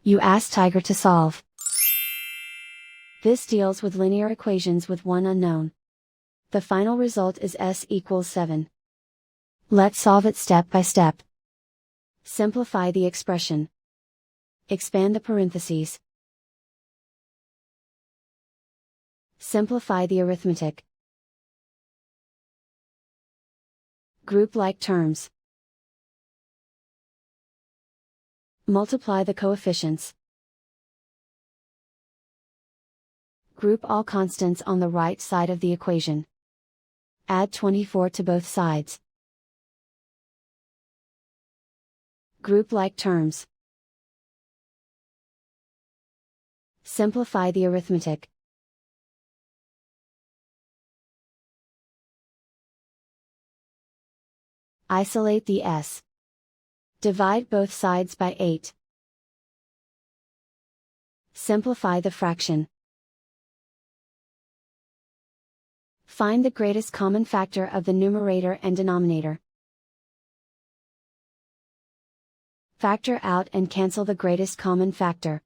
You ask Tiger to solve. This deals with linear equations with one unknown. The final result is s equals 7. Let's solve it step by step. Simplify the expression. Expand the parentheses. Simplify the arithmetic. Group like terms. Multiply the coefficients. Group all constants on the right side of the equation. Add 24 to both sides. Group like terms. Simplify the arithmetic. Isolate the s. Divide both sides by 8. Simplify the fraction. Find the greatest common factor of the numerator and denominator. Factor out and cancel the greatest common factor.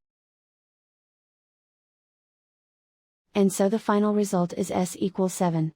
And so the final result is s equals 7.